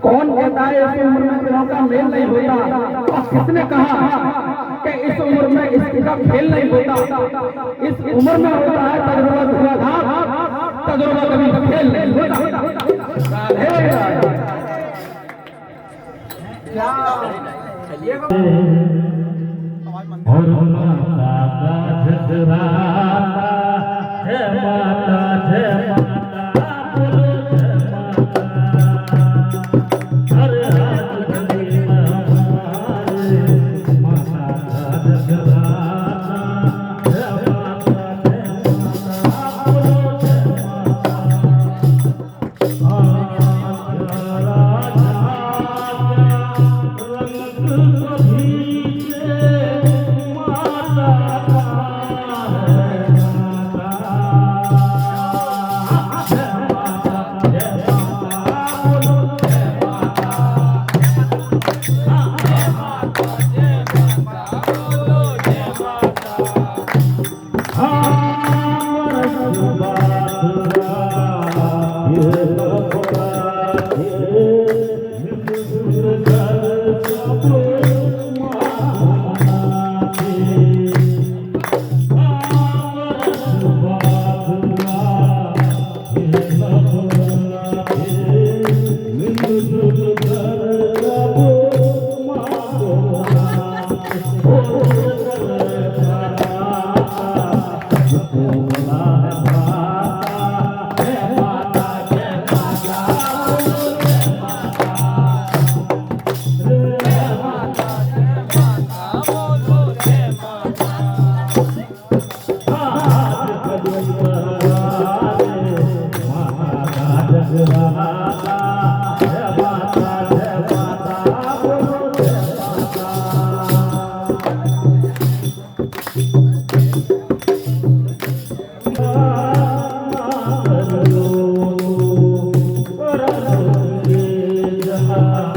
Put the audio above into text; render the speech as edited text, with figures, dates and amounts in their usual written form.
कौन कहता है इस उम्र में दिलों का मेल नहीं होता? और किसने कहा कि इस उम्र में इसका खेल नहीं होता? इस उम्र में होता है तजुर्बा धुआधार, तजुर्बा कभी खेल नहीं होता। और माता का झगड़ा जय माता जय माता बोलो जय माता। हर रात गली में हमारे माता का झगड़ा जय माता बोलो जय माता। Ah